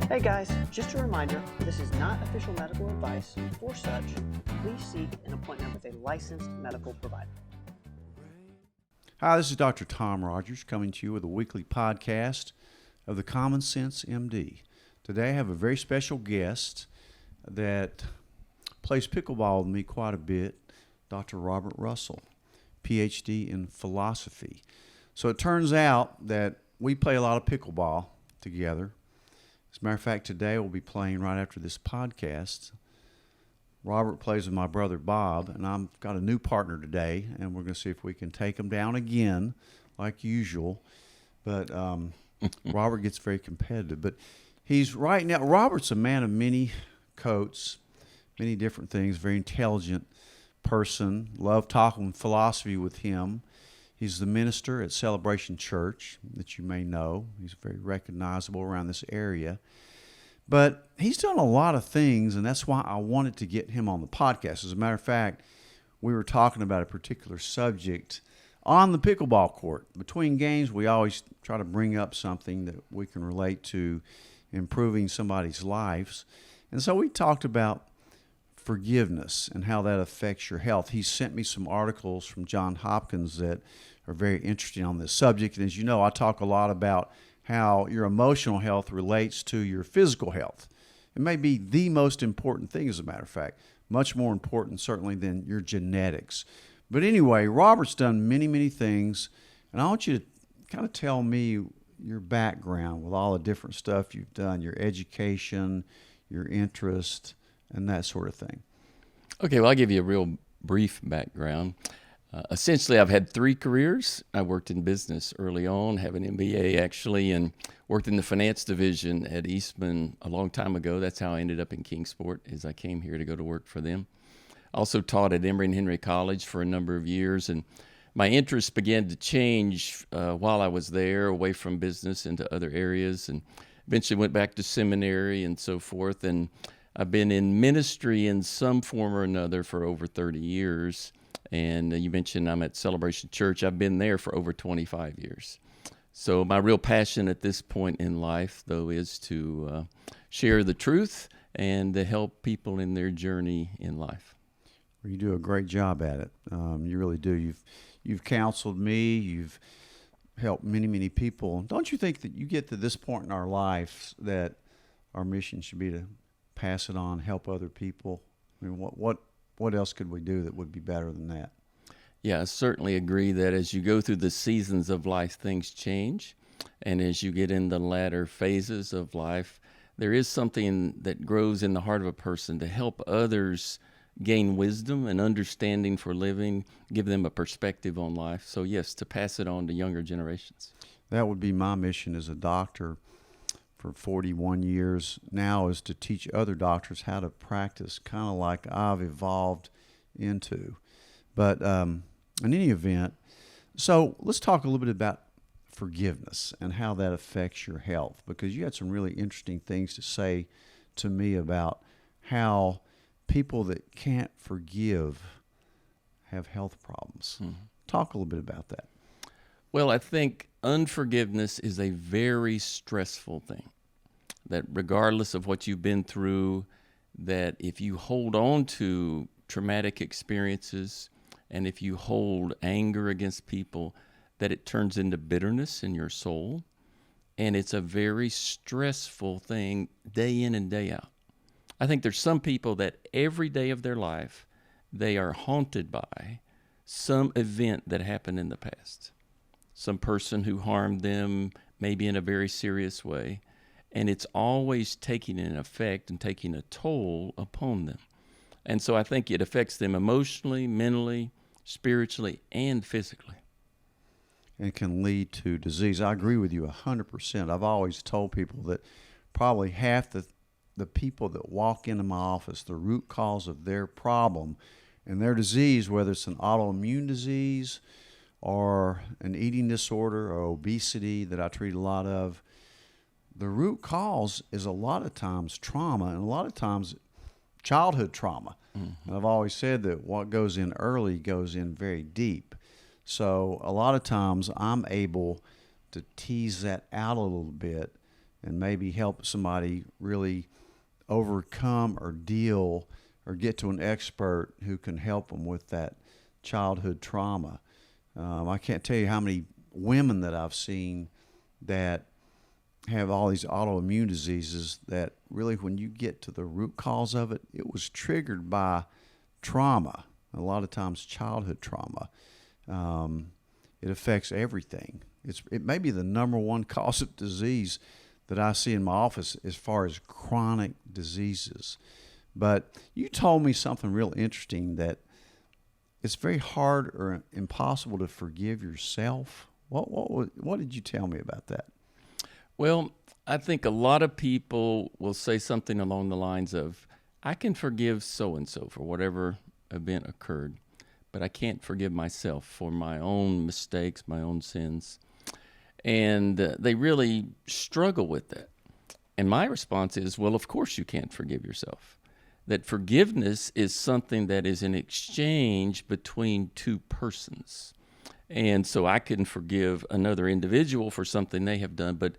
Hey guys, just a reminder, this is not official medical advice. For such, please seek an appointment with a licensed medical provider. Hi, this is Dr. Tom Rogers coming to you with a weekly podcast of the Common Sense MD. Today I have a very special guest that plays pickleball with me quite a bit, Dr. Robert Russell, PhD in philosophy. So it turns out that we play a lot of pickleball together. As a matter of fact, today we'll be playing right after this podcast. Robert plays with my brother Bob, and I've got a new partner today, and we're going to see if we can take him down again, like usual. But Robert gets very competitive. But Robert's a man of many coats, many different things, very intelligent person. Love talking philosophy with him. He's the minister at Celebration Church that you may know. He's very recognizable around this area. But he's done a lot of things, and that's why I wanted to get him on the podcast. As a matter of fact, we were talking about a particular subject on the pickleball court. Between games, we always try to bring up something that we can relate to improving somebody's lives. And so we talked about forgiveness and how that affects your health. He sent me some articles from Johns Hopkins that are very interesting on this subject. And as you know, I talk a lot about how your emotional health relates to your physical health. It may be the most important thing, as a matter of fact, much more important certainly than your genetics. But anyway, Robert's done many, many things, and I want you to kind of tell me your background with all the different stuff you've done, your education, your interest, and that sort of thing. Okay, well, I'll give you a real brief background. Essentially, I've had 3 careers. I worked in business early on, have an MBA actually, and worked in the finance division at Eastman a long time ago. That's how I ended up in Kingsport, as I came here to go to work for them. Also taught at Emory and Henry College for a number of years, and my interests began to change while I was there, away from business into other areas, and eventually went back to seminary and so forth, and I've been in ministry in some form or another for over 30 years. And you mentioned I'm at Celebration Church. I've been there for over 25 years. So my real passion at this point in life, though, is to share the truth and to help people in their journey in life. Well, you do a great job at it. You really do. You've counseled me. You've helped many, many people. Don't you think that you get to this point in our life that our mission should be to pass it on, help other people? I mean, what else could we do that would be better than that? Yeah, I certainly agree that as you go through the seasons of life, things change. And as you get in the latter phases of life, there is something that grows in the heart of a person to help others gain wisdom and understanding for living, give them a perspective on life. So yes, to pass it on to younger generations. That would be my mission as a doctor for 41 years now, is to teach other doctors how to practice kind of like I've evolved into. But in any event, so let's talk a little bit about forgiveness and how that affects your health, because you had some really interesting things to say to me about how people that can't forgive have health problems. Mm-hmm. Talk a little bit about that. Well, I think unforgiveness is a very stressful thing. That regardless of what you've been through, that if you hold on to traumatic experiences and if you hold anger against people, that it turns into bitterness in your soul. And it's a very stressful thing day in and day out. I think there's some people that every day of their life, they are haunted by some event that happened in the past. Some person who harmed them, maybe in a very serious way. And it's always taking an effect and taking a toll upon them. And so I think it affects them emotionally, mentally, spiritually, and physically. And can lead to disease. I agree with you 100%. I've always told people that probably half the people that walk into my office, the root cause of their problem and their disease, whether it's an autoimmune disease or an eating disorder or obesity that I treat a lot of, the root cause is a lot of times trauma, and a lot of times childhood trauma. Mm-hmm. And I've always said that what goes in early goes in very deep. So a lot of times I'm able to tease that out a little bit and maybe help somebody really overcome or deal or get to an expert who can help them with that childhood trauma. I can't tell you how many women that I've seen that have all these autoimmune diseases that really, when you get to the root cause of it, it was triggered by trauma, a lot of times childhood trauma. It affects everything. It may be the number one cause of disease that I see in my office as far as chronic diseases. But you told me something real interesting, that it's very hard or impossible to forgive yourself. What did you tell me about that? Well, I think a lot of people will say something along the lines of, I can forgive so-and-so for whatever event occurred, but I can't forgive myself for my own mistakes, my own sins. And they really struggle with that. And my response is, well, of course you can't forgive yourself. That forgiveness is something that is an exchange between two persons. And so I can forgive another individual for something they have done, but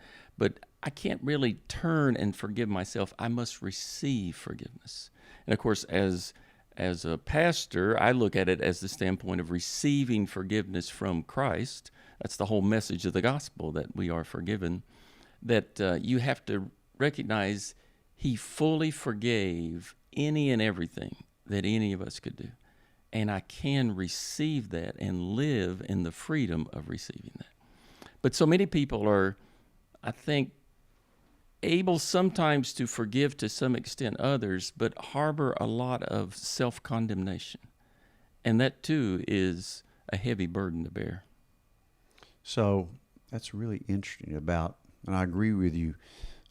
I can't really turn and forgive myself. I must receive forgiveness. And of course, as a pastor, I look at it as the standpoint of receiving forgiveness from Christ. That's the whole message of the gospel, that we are forgiven, that you have to recognize He fully forgave any and everything that any of us could do. And I can receive that and live in the freedom of receiving that. But so many people are, I think, able sometimes to forgive to some extent others, but harbor a lot of self-condemnation. And that too is a heavy burden to bear. So that's really interesting and I agree with you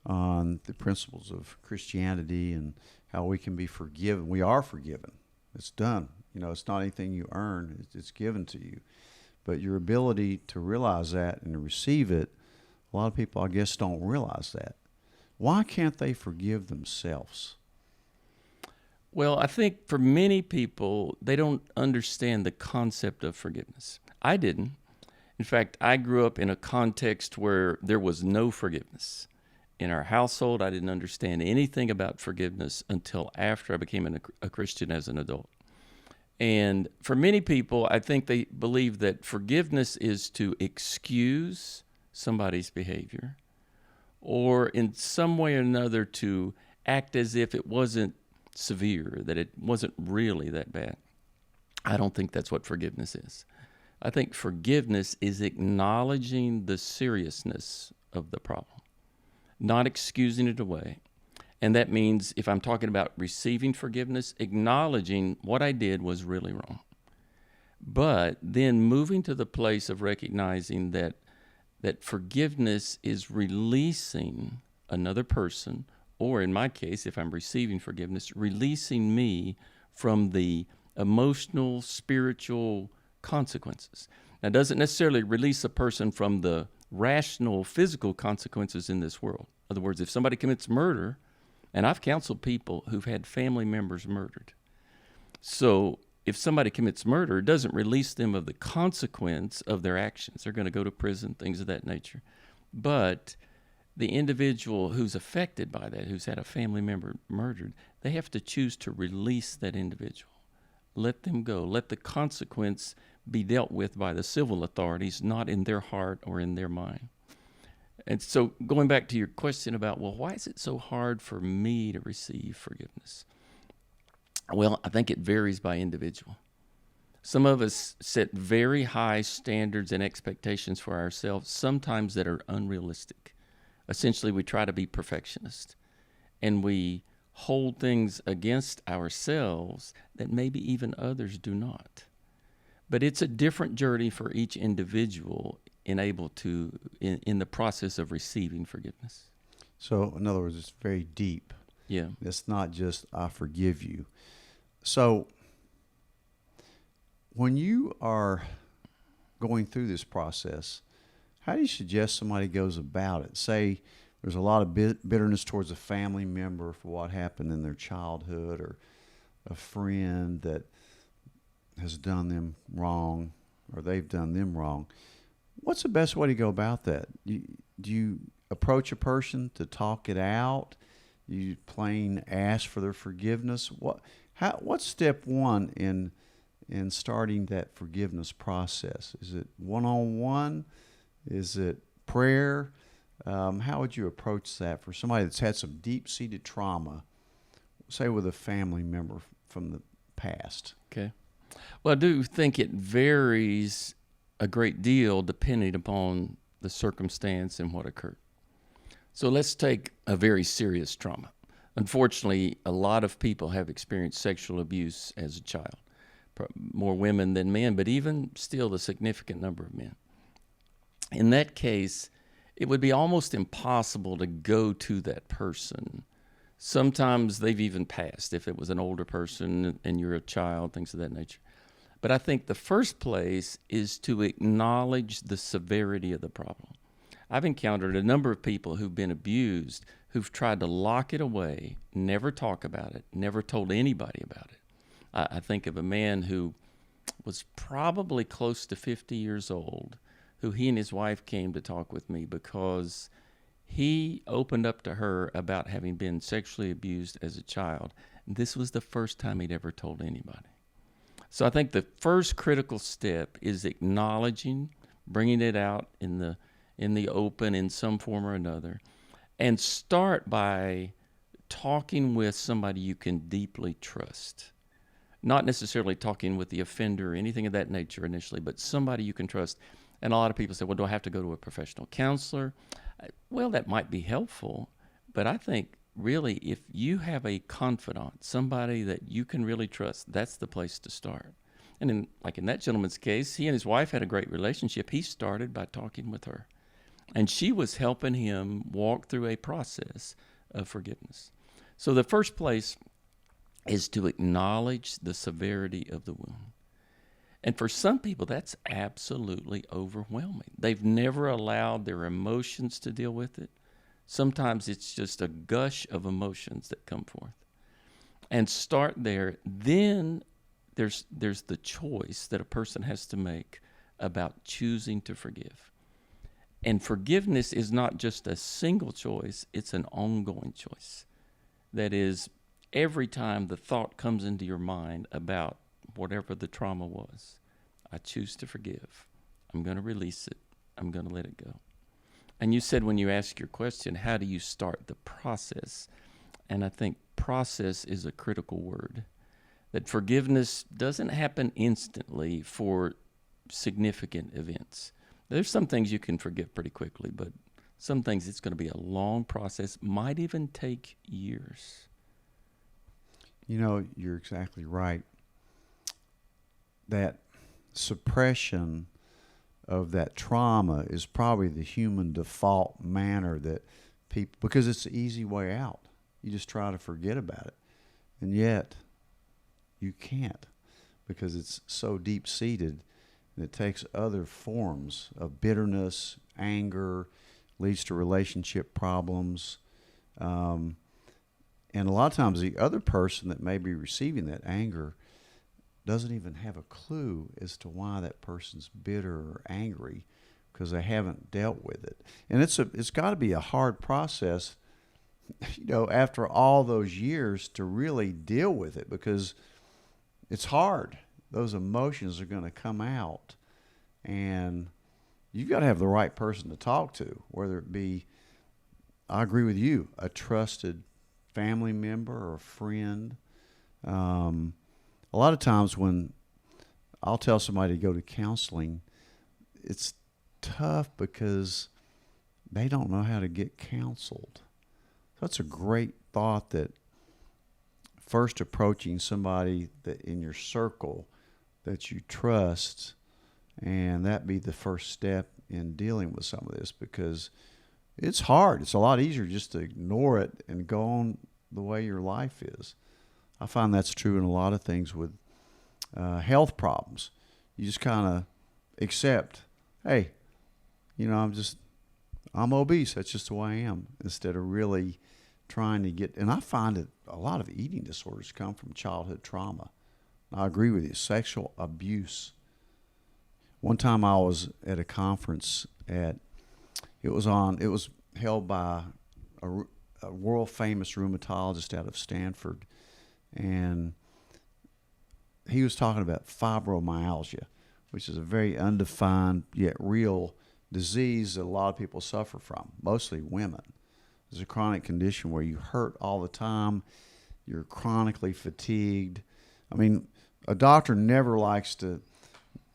on the principles of Christianity and how we can be forgiven. We are forgiven. It's done. It's not anything you earn. It's given to you. But your ability to realize that and to receive it, a lot of people, I guess, don't realize that. Why can't they forgive themselves? Well, I think for many people, they don't understand the concept of forgiveness. I didn't. In fact, I grew up in a context where there was no forgiveness. In our household, I didn't understand anything about forgiveness until after I became a Christian as an adult. And for many people, I think they believe that forgiveness is to excuse somebody's behavior, or in some way or another to act as if it wasn't severe, that it wasn't really that bad. I don't think that's what forgiveness is. I think forgiveness is acknowledging the seriousness of the problem, not excusing it away. And that means, if I'm talking about receiving forgiveness, acknowledging what I did was really wrong. But then moving to the place of recognizing that forgiveness is releasing another person, or in my case, if I'm receiving forgiveness, releasing me from the emotional, spiritual consequences. Now, it doesn't necessarily release a person from the rational, physical consequences in this world. In other words, if somebody commits murder, and I've counseled people who've had family members murdered. So if somebody commits murder, it doesn't release them of the consequence of their actions. They're going to go to prison, things of that nature. But the individual who's affected by that, who's had a family member murdered, they have to choose to release that individual. Let them go. Let the consequence be dealt with by the civil authorities, not in their heart or in their mind. And so going back to your question about, well, why is it so hard for me to receive forgiveness? Well, I think it varies by individual. Some of us set very high standards and expectations for ourselves, sometimes that are unrealistic. Essentially, we try to be perfectionists, and we hold things against ourselves that maybe even others do not. But it's a different journey for each individual in the process of receiving forgiveness. So, in other words, it's very deep. Yeah. It's not just, I forgive you. So, when you are going through this process, how do you suggest somebody goes about it? Say there's a lot of bitterness towards a family member for what happened in their childhood, or a friend that has done them wrong, or they've done them wrong. What's the best way to go about that? Do you approach a person to talk it out? You plain ask for their forgiveness? What's step one in starting that forgiveness process? Is it one-on-one? Is it prayer? How would you approach that for somebody that's had some deep-seated trauma, say with a family member from the past? Okay. Well, I do think it varies a great deal depending upon the circumstance and what occurred. So let's take a very serious trauma. Unfortunately, a lot of people have experienced sexual abuse as a child, more women than men, but even still a significant number of men. In that case, it would be almost impossible to go to that person. Sometimes they've even passed, if it was an older person and you're a child, things of that nature. But I think the first place is to acknowledge the severity of the problem. I've encountered a number of people who've been abused, who've tried to lock it away, never talk about it, never told anybody about it. I think of a man who was probably close to 50 years old, who he and his wife came to talk with me because he opened up to her about having been sexually abused as a child. This was the first time he'd ever told anybody. So I think the first critical step is acknowledging, bringing it out in the open in some form or another, and start by talking with somebody you can deeply trust. Not necessarily talking with the offender or anything of that nature initially, but somebody you can trust. And a lot of people say, well, do I have to go to a professional counselor? Well, that might be helpful, but I think really if you have a confidant, somebody that you can really trust, that's the place to start. And in that gentleman's case, he and his wife had a great relationship. He started by talking with her, and she was helping him walk through a process of forgiveness. So the first place is to acknowledge the severity of the wound. And for some people, that's absolutely overwhelming. They've never allowed their emotions to deal with it. Sometimes it's just a gush of emotions that come forth. And start there. Then there's the choice that a person has to make about choosing to forgive. And forgiveness is not just a single choice, it's an ongoing choice. That is, every time the thought comes into your mind about whatever the trauma was, I choose to forgive. I'm going to release it. I'm going to let it go. And you said when you asked your question, how do you start the process? And I think process is a critical word. That forgiveness doesn't happen instantly for significant events. There's some things you can forgive pretty quickly, but some things it's going to be a long process, might even take years. You know, you're exactly right. That suppression of that trauma is probably the human default manner that people, because it's the easy way out. You just try to forget about it. And yet, you can't, because it's so deep-seated, and it takes other forms of bitterness, anger, leads to relationship problems. And a lot of times the other person that may be receiving that anger doesn't even have a clue as to why that person's bitter or angry, because they haven't dealt with it. And it's got to be a hard process, you know, after all those years to really deal with it, because it's hard. Those emotions are going to come out, and you've got to have the right person to talk to, whether it be, I agree with you, a trusted family member or a friend. A lot of times when I'll tell somebody to go to counseling, it's tough because they don't know how to get counseled. So it's a great thought that first approaching somebody that in your circle that you trust, and that be the first step in dealing with some of this, because it's hard. It's a lot easier just to ignore it and go on the way your life is. I find that's true in a lot of things with health problems. You just kind of accept, hey, you know, I'm obese. That's just the way I am, instead of really trying to get, and I find that a lot of eating disorders come from childhood trauma. I agree with you, sexual abuse. One time I was at a conference it was held by a world famous rheumatologist out of Stanford, and he was talking about fibromyalgia, which is a very undefined yet real disease that a lot of people suffer from, mostly women. It's a chronic condition where you hurt all the time, you're chronically fatigued. I mean, a doctor never likes to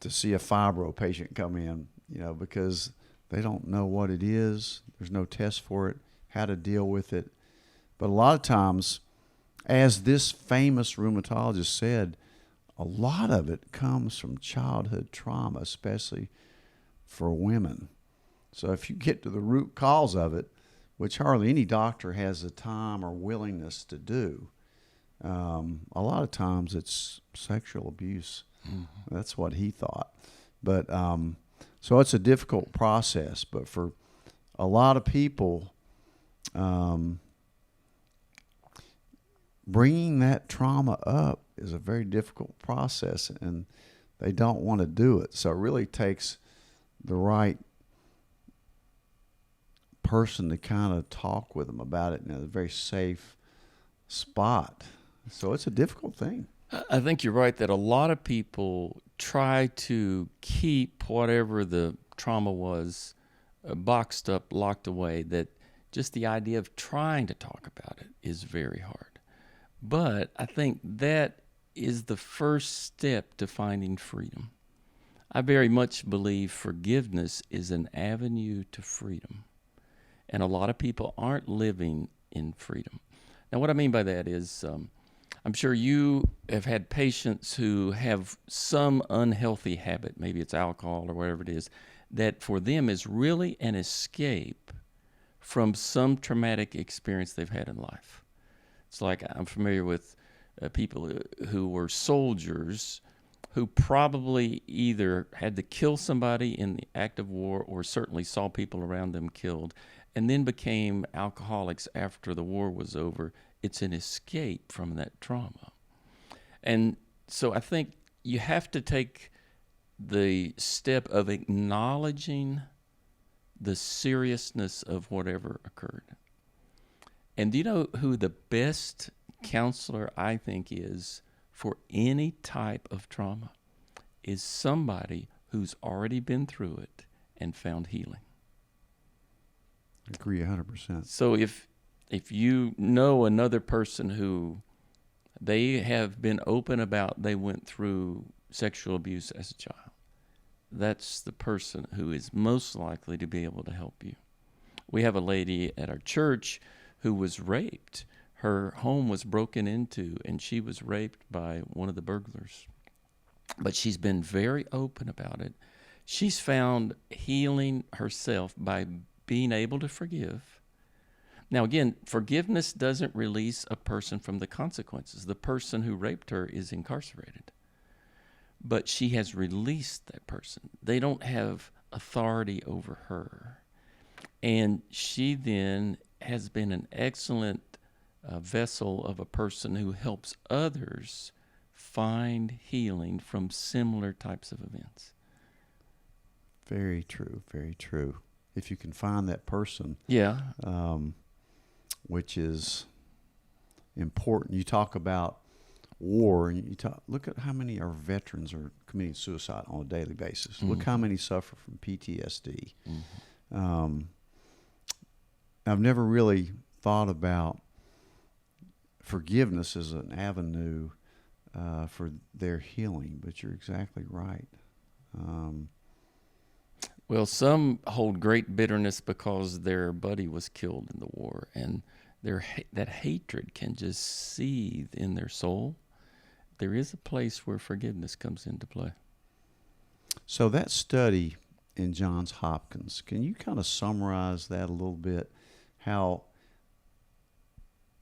see a fibro patient come in, because they don't know what it is. There's no test for it, how to deal with it. But a lot of times, as this famous rheumatologist said, a lot of it comes from childhood trauma, especially for women. So if you get to the root cause of it, which hardly any doctor has the time or willingness to do, a lot of times it's sexual abuse. Mm-hmm. That's what he thought. But so it's a difficult process. But for a lot of people, bringing that trauma up is a very difficult process, and they don't want to do it. So it really takes the right person to kind of talk with them about it in a very safe spot. So it's a difficult thing. I think you're right that a lot of people try to keep whatever the trauma was boxed up, locked away, that just the idea of trying to talk about it is very hard. But I think that is the first step to finding freedom. I very much believe forgiveness is an avenue to freedom. And a lot of people aren't living in freedom. Now, what I mean by that is, I'm sure you have had patients who have some unhealthy habit, maybe it's alcohol or whatever it is, that for them is really an escape from some traumatic experience they've had in life. It's like I'm familiar with people who were soldiers who probably either had to kill somebody in the act of war or certainly saw people around them killed and then became alcoholics after the war was over. It's an escape from that trauma. And so I think you have to take the step of acknowledging the seriousness of whatever occurred. And do you know who the best counselor I think is for any type of trauma? Is somebody who's already been through it and found healing. I agree 100%. So if you know another person who they have been open about they went through sexual abuse as a child, that's the person who is most likely to be able to help you. We have a lady at our church who was raped. Her home was broken into, and she was raped by one of the burglars. But she's been very open about it. She's found healing herself by being able to forgive. Now, again, forgiveness doesn't release a person from the consequences. The person who raped her is incarcerated. But she has released that person. They don't have authority over her. And she then has been an excellent vessel of a person who helps others find healing from similar types of events. Very true, very true. If you can find that person, which is important. You talk about war, and look at how many our veterans are committing suicide on a daily basis. Mm-hmm. Look how many suffer from PTSD. Mm-hmm. I've never really thought about forgiveness as an avenue for their healing, but you're exactly right. Well, some hold great bitterness because their buddy was killed in the war, and that hatred can just seethe in their soul. There is a place where forgiveness comes into play. So that study in Johns Hopkins, can you kind of summarize that a little bit? How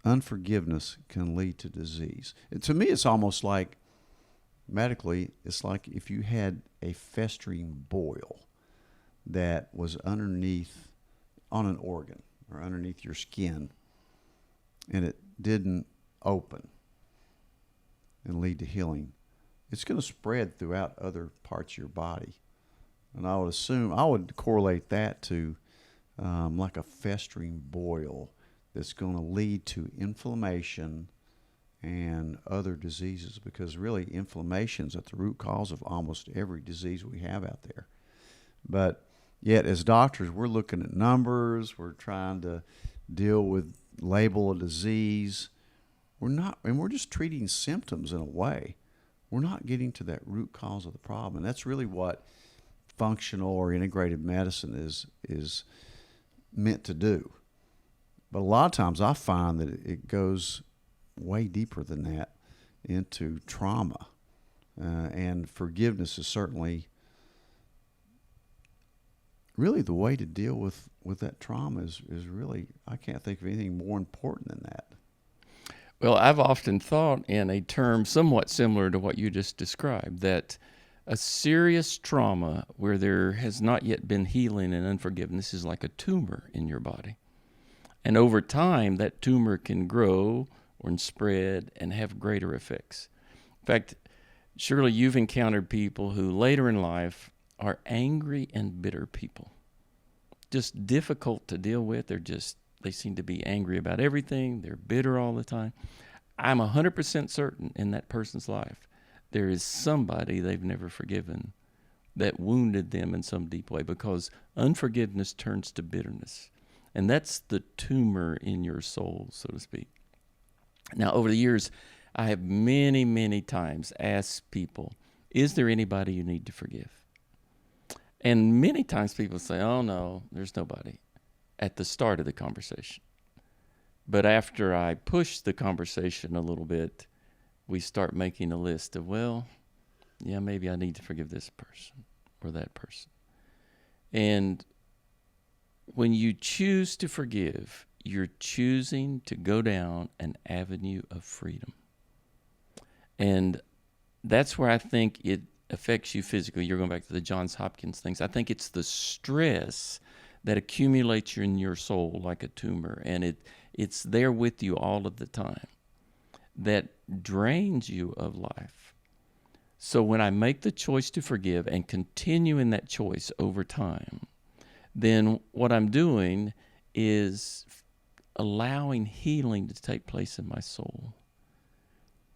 unforgiveness can lead to disease. To me, it's almost like, medically, it's like if you had a festering boil that was underneath on an organ or underneath your skin, and it didn't open and lead to healing. It's going to spread throughout other parts of your body. And I would correlate that to like a festering boil that's going to lead to inflammation and other diseases, because really inflammation is at the root cause of almost every disease we have out there. But yet as doctors, we're looking at numbers, we're trying to deal with label a disease. We're not, and we're just treating symptoms in a way. We're not getting to that root cause of the problem. And that's really what functional or integrated medicine is meant to do. But a lot of times I find that it goes way deeper than that into trauma. And forgiveness is certainly really the way to deal with that trauma is really, I can't think of anything more important than that. Well, I've often thought in a term somewhat similar to what you just described, that a serious trauma where there has not yet been healing and unforgiveness is like a tumor in your body. And over time, that tumor can grow or spread and have greater effects. In fact, surely you've encountered people who later in life are angry and bitter people. Just difficult to deal with. They seem to be angry about everything. They're bitter all the time. I'm 100% certain in that person's life there is somebody they've never forgiven that wounded them in some deep way, because unforgiveness turns to bitterness. And that's the tumor in your soul, so to speak. Now, over the years, I have many, many times asked people, is there anybody you need to forgive? And many times people say, oh, no, there's nobody, at the start of the conversation. But after I push the conversation a little bit, we start making a list of, well, yeah, maybe I need to forgive this person or that person. And when you choose to forgive, you're choosing to go down an avenue of freedom. And that's where I think it affects you physically. You're going back to the Johns Hopkins things. I think it's the stress that accumulates in your soul like a tumor, and it's there with you all of the time, that drains you of life. So when I make the choice to forgive and continue in that choice over time, then what I'm doing is allowing healing to take place in my soul.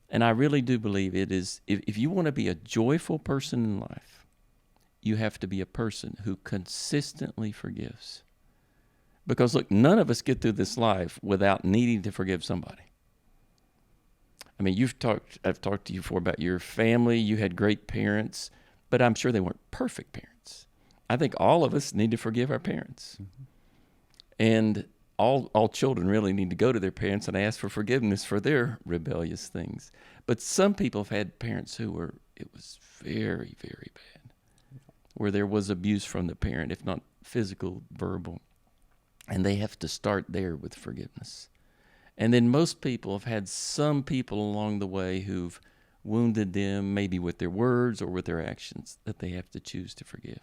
And I really do believe it is, if you want to be a joyful person in life, you have to be a person who consistently forgives. Because look, none of us get through this life without needing to forgive somebody. I mean, I've talked to you before about your family. You had great parents, but I'm sure they weren't perfect parents. I think all of us need to forgive our parents. Mm-hmm. And all children really need to go to their parents and ask for forgiveness for their rebellious things. But some people have had parents it was very, very bad, where there was abuse from the parent, if not physical, verbal. And they have to start there with forgiveness. And then most people have had some people along the way who've wounded them, maybe with their words or with their actions, that they have to choose to forgive.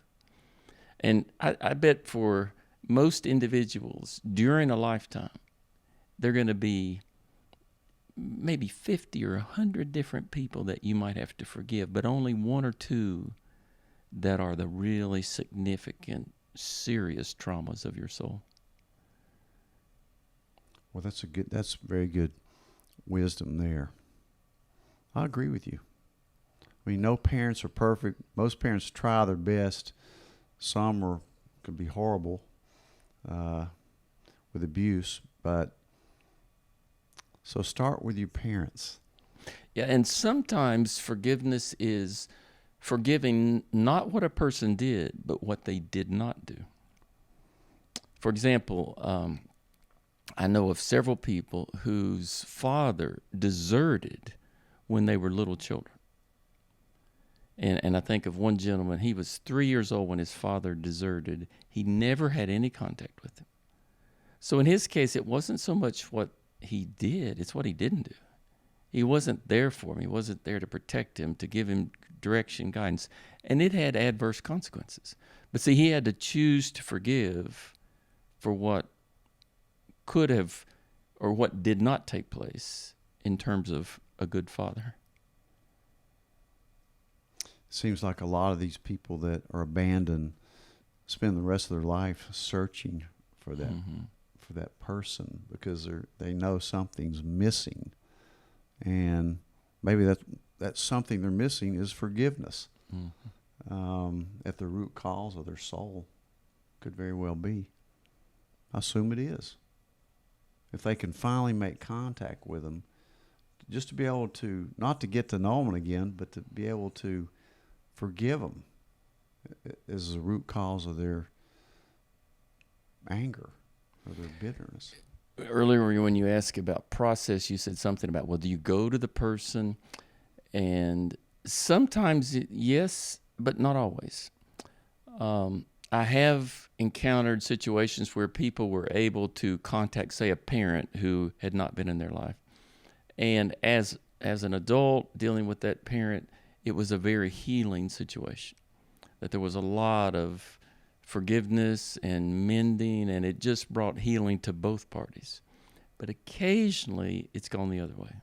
And I bet for most individuals during a lifetime, they're going to be maybe 50 or 100 different people that you might have to forgive, but only one or two that are the really significant, serious traumas of your soul. Well, that's very good wisdom there. I agree with you. I mean, no parents are perfect. Most parents try their best. Some could be horrible with abuse, but so start with your parents. Yeah, and sometimes forgiveness is forgiving not what a person did, but what they did not do. For example, I know of several people whose father deserted when they were little children. And I think of one gentleman, he was 3 years old when his father deserted. He never had any contact with him. So in his case, it wasn't so much what he did, it's what he didn't do. He wasn't there for him. He wasn't there to protect him, to give him direction, guidance. And it had adverse consequences. But see, he had to choose to forgive for what could have or what did not take place in terms of a good father. Seems like a lot of these people that are abandoned spend the rest of their life searching for that person, because they know something's missing, and maybe that something they're missing is forgiveness. At the root cause of their soul. Could very well be. I assume it is. If they can finally make contact with them, just to be able to, not to get to know them again, but to be able to forgive them is the root cause of their anger or their bitterness. Earlier when you asked about process, you said something about, well, do you go to the person? And sometimes, yes, but not always. I have encountered situations where people were able to contact, say, a parent who had not been in their life. And as an adult dealing with that parent, it was a very healing situation. That there was a lot of forgiveness and mending, and it just brought healing to both parties. But occasionally, it's gone the other way.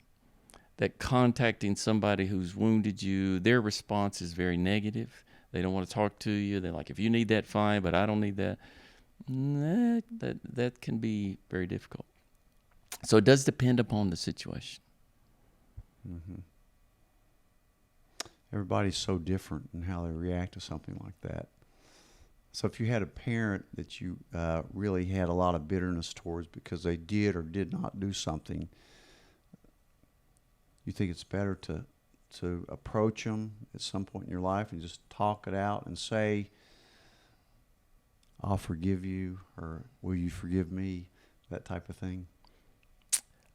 That contacting somebody who's wounded you, their response is very negative. They don't want to talk to you. They're like, if you need that, fine, but I don't need that. That can be very difficult. So it does depend upon the situation. Mm-hmm. Everybody's so different in how they react to something like that. So if you had a parent that you really had a lot of bitterness towards because they did or did not do something, you think it's better to approach them at some point in your life and just talk it out and say, I'll forgive you, or will you forgive me, that type of thing?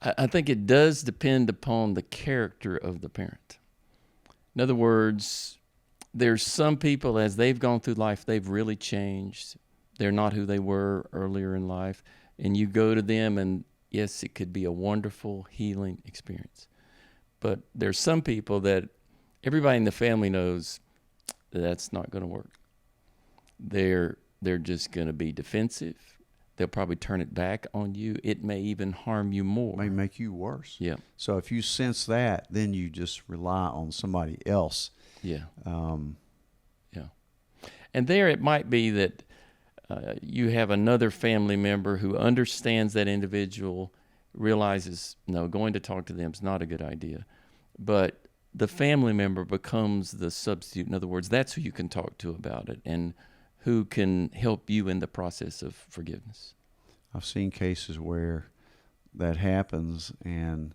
I think it does depend upon the character of the parent. In other words, there's some people, as they've gone through life, they've really changed. They're not who they were earlier in life. And you go to them, and yes, it could be a wonderful healing experience. But there's some people that everybody in the family knows that's not going to work. They're just going to be defensive. They'll probably turn it back on you. It may even harm you more. It may make you worse. Yeah. So if you sense that, then you just rely on somebody else. Yeah. Yeah. And there it might be that you have another family member who understands that individual, realizes, no, going to talk to them is not a good idea. But the family member becomes the substitute. In other words, that's who you can talk to about it and who can help you in the process of forgiveness. I've seen cases where that happens and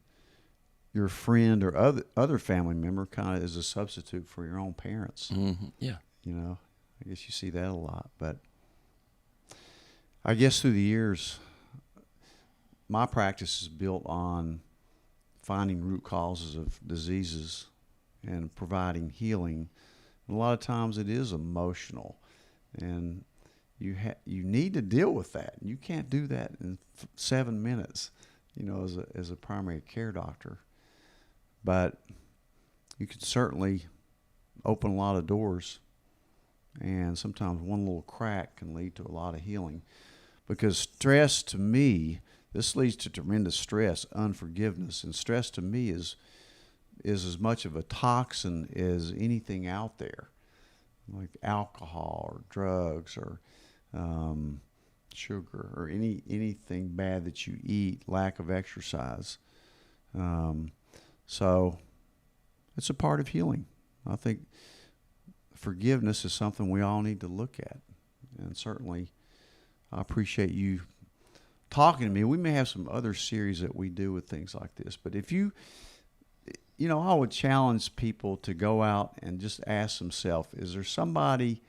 your friend or other family member kind of is a substitute for your own parents. Mm-hmm. Yeah. You know, I guess you see that a lot. But I guess through the years, my practice is built on finding root causes of diseases and providing healing. And a lot of times it is emotional, and you need to deal with that. You can't do that in 7 minutes, you know, as a primary care doctor. But you can certainly open a lot of doors, and sometimes one little crack can lead to a lot of healing. Because stress, to me, this leads to tremendous stress, unforgiveness, and stress to me is as much of a toxin as anything out there, like alcohol or drugs or sugar or anything bad that you eat, lack of exercise. So it's a part of healing. I think forgiveness is something we all need to look at, and certainly I appreciate you talking to me. We may have some other series that we do with things like this, but if you know, I would challenge people to go out and just ask themselves, is there somebody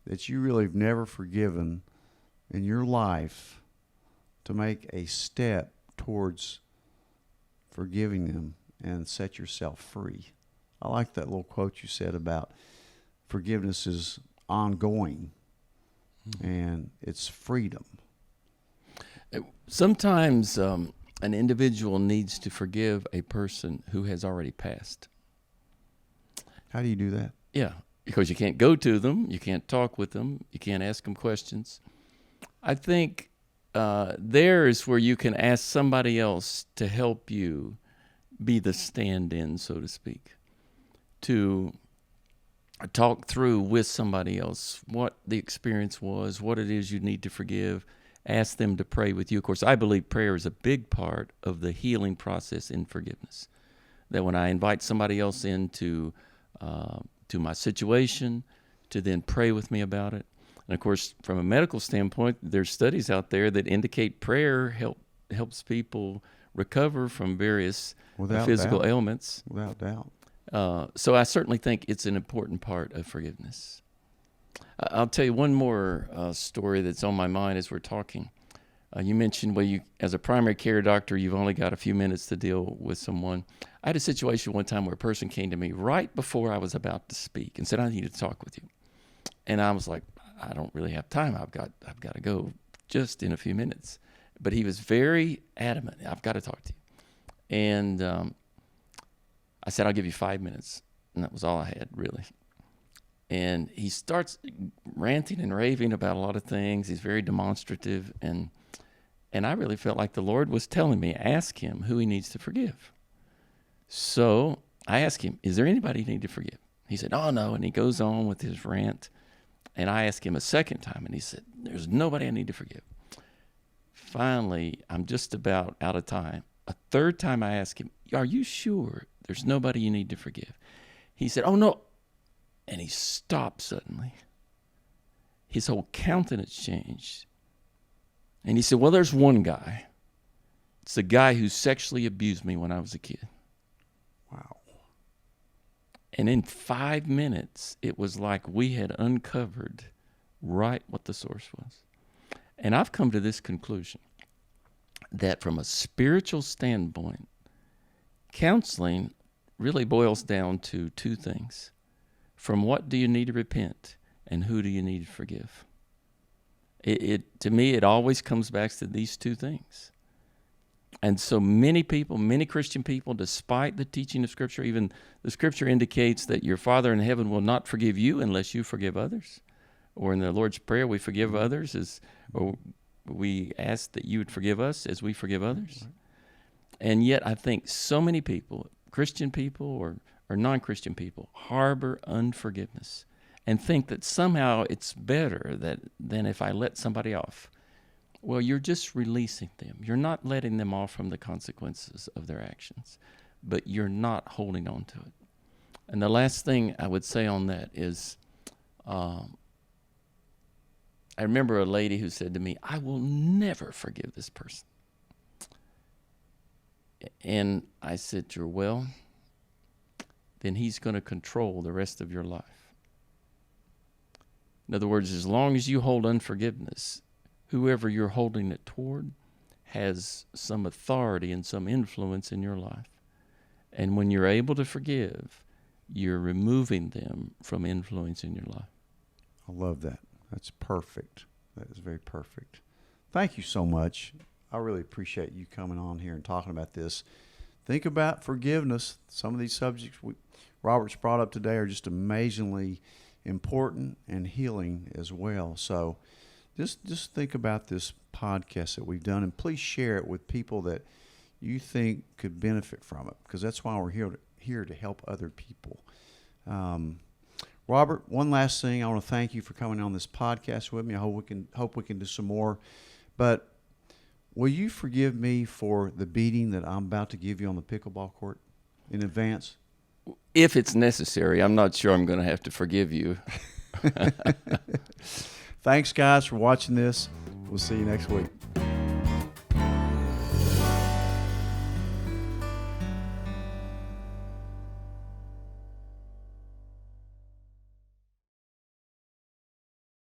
that you really have never forgiven in your life, to make a step towards forgiving them and set yourself free? I like that little quote you said about forgiveness is ongoing, and it's freedom. Sometimes an individual needs to forgive a person who has already passed. How do you do that? Yeah, because you can't go to them, you can't talk with them, you can't ask them questions. I think there is where you can ask somebody else to help you be the stand-in, so to speak, to talk through with somebody else what the experience was, what it is you need to forgive, ask them to pray with you. Of course, I believe prayer is a big part of the healing process in forgiveness. That when I invite somebody else into to my situation, to then pray with me about it. And of course, from a medical standpoint, there's studies out there that indicate prayer helps people recover from various physical ailments. Without doubt. So I certainly think it's an important part of forgiveness. I'll tell you one more story that's on my mind as we're talking. You mentioned, you as a primary care doctor, you've only got a few minutes to deal with someone. I had a situation one time where a person came to me right before I was about to speak and said, "I need to talk with you." And I was like, "I don't really have time. I've got to go just in a few minutes." But he was very adamant. "I've got to talk to you." And I said, "I'll give you 5 minutes." And that was all I had, really. And he starts ranting and raving about a lot of things. He's very demonstrative. And I really felt like the Lord was telling me, ask him who he needs to forgive. So I asked him, "Is there anybody you need to forgive?" He said, "Oh, no." And he goes on with his rant. And I asked him a second time, and he said, "There's nobody I need to forgive." Finally, I'm just about out of time. A third time I asked him, "Are you sure there's nobody you need to forgive?" He said, "Oh, no." And he stopped suddenly. His whole countenance changed. And he said, "Well, there's one guy. It's the guy who sexually abused me when I was a kid." Wow. And in 5 minutes, it was like we had uncovered right what the source was. And I've come to this conclusion that from a spiritual standpoint, counseling really boils down to two things. From what do you need to repent, and who do you need to forgive? To me, it always comes back to these two things. And so many people, many Christian people, despite the teaching of Scripture, even the Scripture indicates that your Father in heaven will not forgive you unless you forgive others. Or in the Lord's Prayer, we forgive others, or we ask that you would forgive us as we forgive others. And yet I think so many people, Christian people or non-Christian people, harbor unforgiveness and think that somehow it's better than if I let somebody off. Well, you're just releasing them. You're not letting them off from the consequences of their actions, but you're not holding on to it. And the last thing I would say on that is, I remember a lady who said to me, "I will never forgive this person." And I said to her, "Well, then he's going to control the rest of your life." In other words, as long as you hold unforgiveness, whoever you're holding it toward has some authority and some influence in your life. And when you're able to forgive, you're removing them from influence in your life. I love that. That's perfect. That is very perfect. Thank you so much. I really appreciate you coming on here and talking about this. Think about forgiveness. Some of these subjects Robert's brought up today are just amazingly important and healing as well. So just think about this podcast that we've done, and please share it with people that you think could benefit from it, because that's why we're here to help other people. Robert, one last thing. I want to thank you for coming on this podcast with me. I hope we can do some more. But will you forgive me for the beating that I'm about to give you on the pickleball court in advance? If it's necessary. I'm not sure I'm going to have to forgive you. Thanks, guys, for watching this. We'll see you next week.